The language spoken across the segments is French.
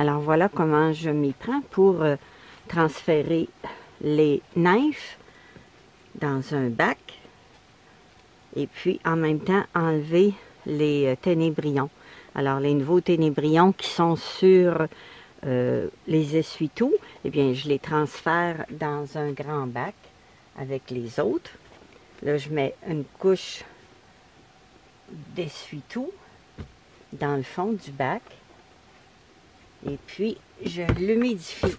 Alors voilà comment je m'y prends pour transférer les nymphes dans un bac et puis en même temps enlever les ténébrions. Alors les nouveaux ténébrions qui sont sur les essuie-tout, eh bien je les transfère dans un grand bac avec les autres. Là je mets une couche d'essuie-tout dans le fond du bac et puis je l'humidifie.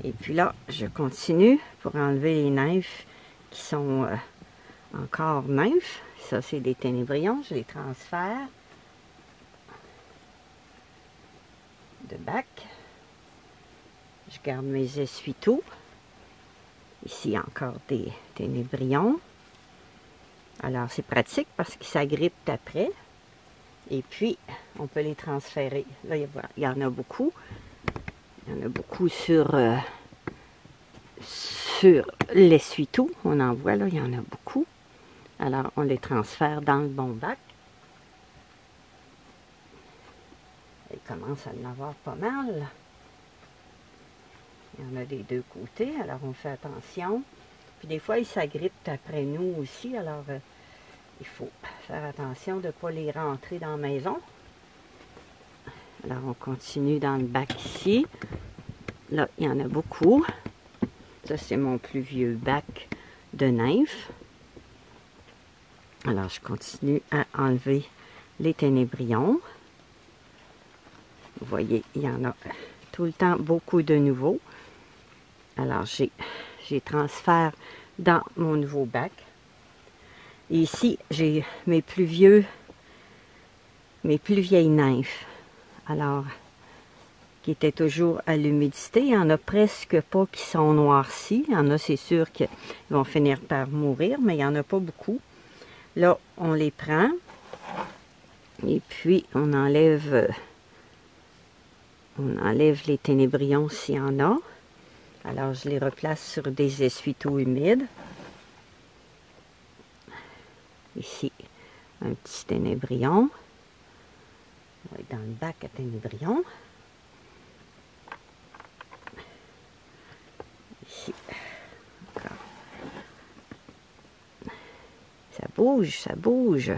Et puis là je continue pour enlever les nymphes qui sont encore nymphes. Ça c'est des ténébrions, je les transfère de bac. Je garde mes essuie-tout. Ici encore des ténébrions. Alors c'est pratique parce qu'ils s'agrippent après. Et puis on peut les transférer. Là il y en a beaucoup. Il y en a beaucoup sur l'essuie-tout. On en voit là, il y en a beaucoup. Alors on les transfère dans le bon bac. Il commence à en avoir pas mal. Il y en a des deux côtés, alors on fait attention. Puis des fois, ils s'agrippent après nous aussi, alors il faut faire attention de ne pas les rentrer dans la maison. Alors on continue dans le bac ici. Là, il y en a beaucoup. Ça, c'est mon plus vieux bac de nymphes. Alors, je continue à enlever les ténébrions. Vous voyez, il y en a tout le temps beaucoup de nouveaux. Alors, j'ai transfère dans mon nouveau bac. Et ici, j'ai mes plus vieilles nymphes. Alors, qui étaient toujours à l'humidité. Il n'y en a presque pas qui sont noircis. Il y en a, c'est sûr qu'ils vont finir par mourir, mais il n'y en a pas beaucoup. Là, on les prend. Et puis, on enlève les ténébrions s'il y en a. Alors, je les replace sur des essuie-tout humides. Ici, un petit ténébrion. On va être dans le bac à ténébrions. Ici, encore. Ça bouge, ça bouge.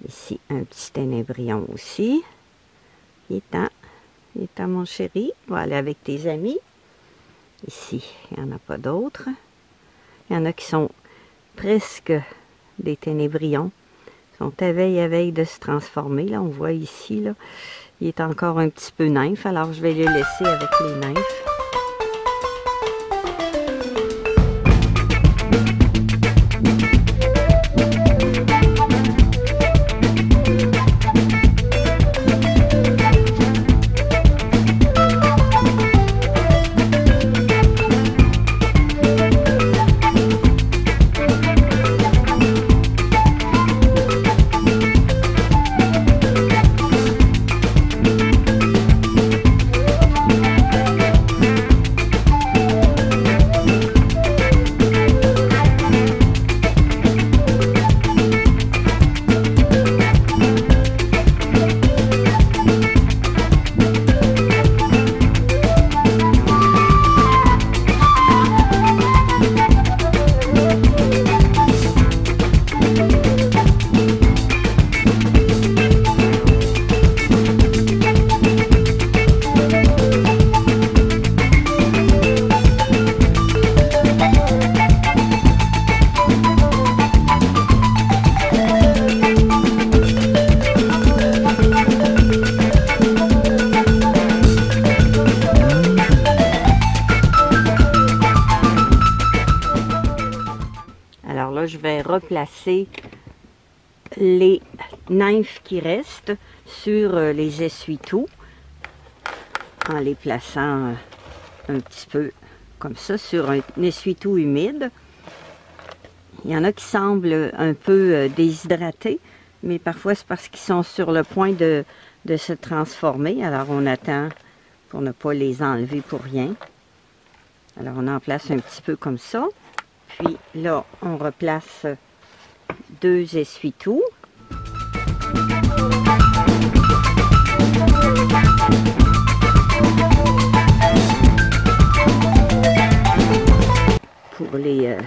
Ici, un petit ténébrion aussi. Il est à mon chéri. On va aller avec tes amis. Ici, il n'y en a pas d'autres. Il y en a qui sont presque des ténébrions. Ils sont à veille de se transformer. Là, on voit ici, là, il est encore un petit peu nymphe. Alors, je vais le laisser avec les nymphes. Alors là, je vais replacer les nymphes qui restent sur les essuie-tout en les plaçant un petit peu comme ça sur un essuie-tout humide. Il y en a qui semblent un peu déshydratés, mais parfois c'est parce qu'ils sont sur le point de se transformer. Alors on attend pour ne pas les enlever pour rien. Alors on en place un petit peu comme ça. Puis là, on replace 2 essuie-tout. les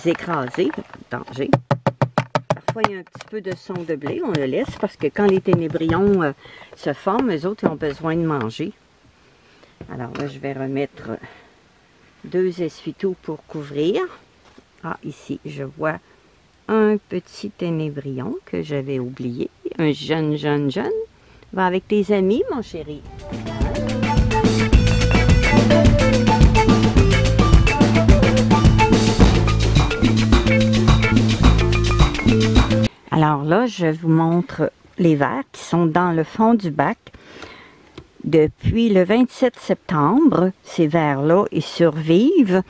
écraser. Danger. Parfois, il y a un petit peu de son de blé. On le laisse parce que quand les ténébrions se forment, eux autres, ils ont besoin de manger. Alors là, je vais remettre 2 essuie-tout pour couvrir. Ah, ici, je vois un petit ténébrion que j'avais oublié. Un jeune. Va avec tes amis, mon chéri. Alors là, je vous montre les vers qui sont dans le fond du bac. Depuis le 27 septembre, ces vers-là, ils survivent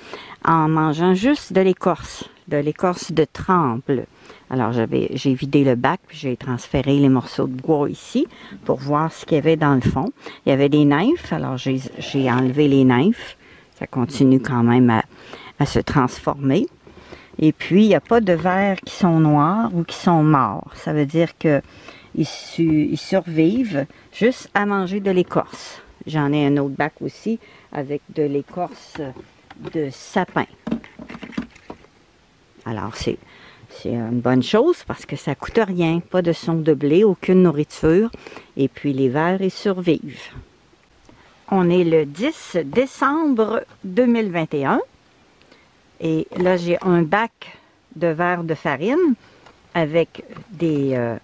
en mangeant juste de l'écorce de tremble. Alors, j'ai vidé le bac, puis j'ai transféré les morceaux de bois ici pour voir ce qu'il y avait dans le fond. Il y avait des nymphes, alors j'ai enlevé les nymphes. Ça continue quand même à se transformer. Et puis, il n'y a pas de vers qui sont noirs ou qui sont morts. Ça veut dire que ils survivent juste à manger de l'écorce. J'en ai un autre bac aussi avec de l'écorce de sapin. Alors, c'est une bonne chose parce que ça coûte rien. Pas de son de blé, aucune nourriture. Et puis, les vers, ils survivent. On est le 10 décembre 2021. Et là, j'ai un bac de vers de farine avec de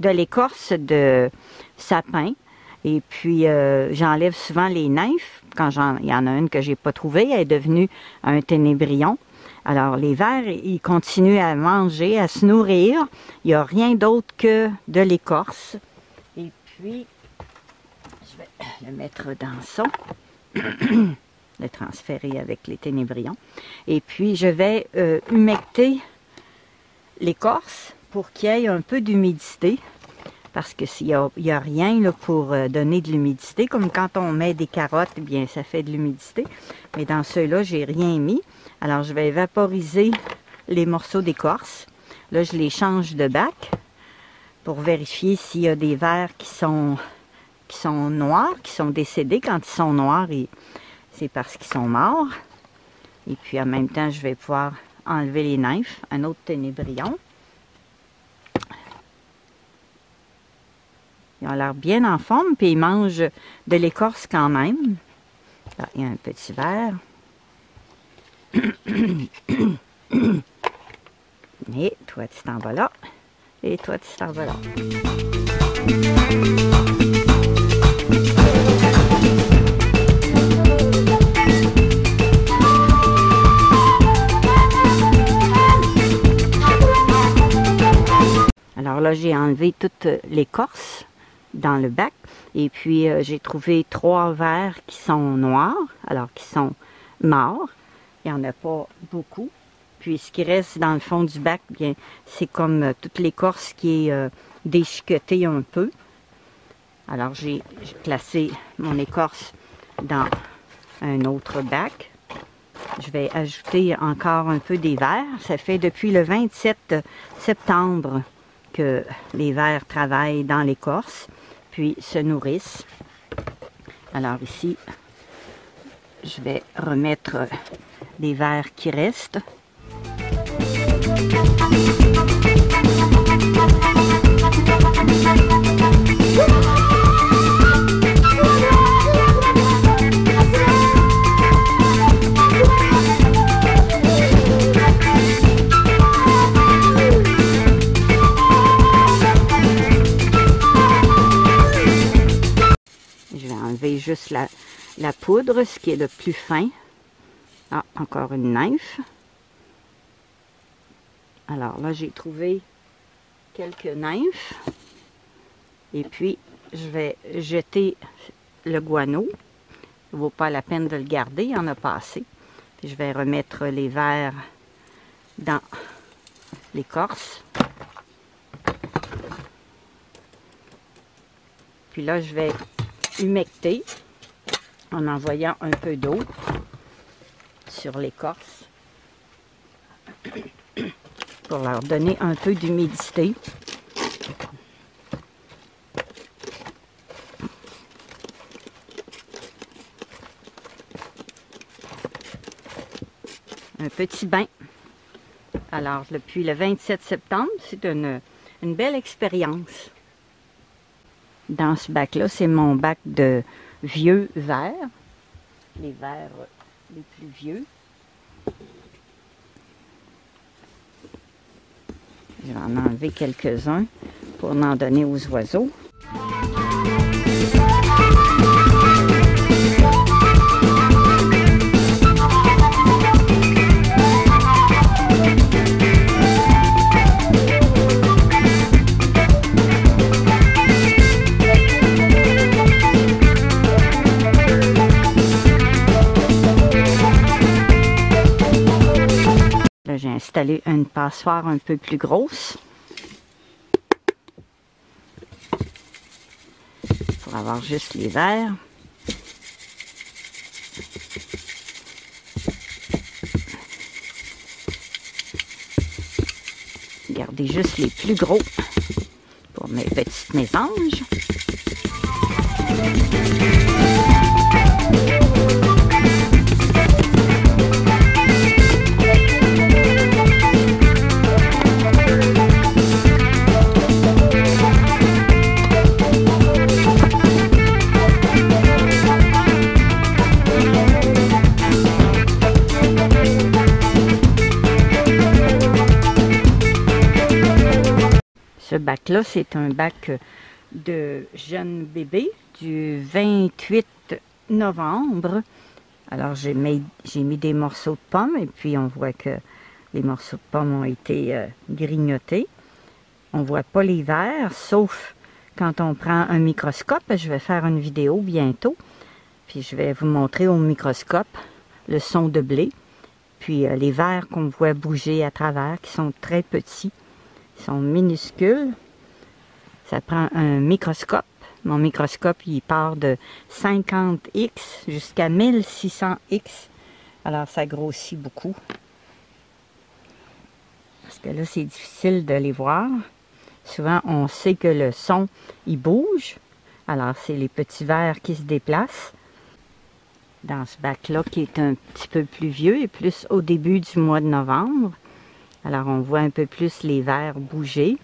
l'écorce de sapin. Et puis, j'enlève souvent les nymphes. Quand il y en a une que j'ai pas trouvée, elle est devenue un ténébrion. Alors, les vers, ils continuent à manger, à se nourrir. Il n'y a rien d'autre que de l'écorce. Et puis, je vais le mettre dans ça. Le transférer avec les ténébrions. Et puis, je vais humecter l'écorce pour qu'il y ait un peu d'humidité. Parce que s'il n'y a rien là, pour donner de l'humidité, comme quand on met des carottes, eh bien, ça fait de l'humidité. Mais dans ceux-là, j'ai rien mis. Alors, je vais vaporiser les morceaux d'écorce. Là, je les change de bac pour vérifier s'il y a des vers qui sont noirs, qui sont décédés. Quand ils sont noirs, c'est parce qu'ils sont morts. Et puis, en même temps, je vais pouvoir enlever les nymphes. Un autre ténébrion. Ils ont l'air bien en forme, puis ils mangent de l'écorce quand même. Là, il y a un petit verre. Et toi, tu t'en vas là. Et toi, tu t'en vas là. Alors là, j'ai enlevé toute l'écorce dans le bac. Et puis, j'ai trouvé 3 vers qui sont noirs, alors qui sont morts. Il n'y en a pas beaucoup. Puis, ce qui reste dans le fond du bac, bien, c'est comme toute l'écorce qui est déchiquetée un peu. Alors, j'ai placé mon écorce dans un autre bac. Je vais ajouter encore un peu des vers. Ça fait depuis le 27 septembre que les vers travaillent dans l'écorce, puis se nourrissent. Alors ici, je vais remettre les vers qui restent. Juste la poudre, ce qui est le plus fin. Ah, encore une nymphe. Alors là, j'ai trouvé quelques nymphes. Et puis, je vais jeter le guano. Il ne vaut pas la peine de le garder, il y en a pas assez. Puis je vais remettre les vers dans l'écorce. Puis là, je vais humecter en envoyant un peu d'eau sur l'écorce pour leur donner un peu d'humidité. un petit bain. Alors, depuis le 27 septembre, c'est une belle expérience. Dans ce bac-là, c'est mon bac de vieux verres. Les verres les plus vieux. Je vais en enlever quelques-uns pour en donner aux oiseaux. Là, j'ai installé une passoire un peu plus grosse pour avoir juste les verres. Gardez juste les plus gros pour mes petites mésanges. Ce bac-là, c'est un bac de jeunes bébés du 28 novembre. Alors, j'ai mis des morceaux de pommes et puis on voit que les morceaux de pommes ont été grignotés. On ne voit pas les verres, sauf quand on prend un microscope. Je vais faire une vidéo bientôt. Puis, je vais vous montrer au microscope le son de blé. Puis, les verres qu'on voit bouger à travers, qui sont très petits. Ils sont minuscules. Ça prend un microscope. Mon microscope, il part de 50x jusqu'à 1600x. Alors, ça grossit beaucoup. Parce que là, c'est difficile de les voir. Souvent, on sait que le son, il bouge. Alors, c'est les petits verres qui se déplacent. Dans ce bac-là, qui est un petit peu plus vieux et plus au début du mois de novembre. Alors, on voit un peu plus les verres bouger.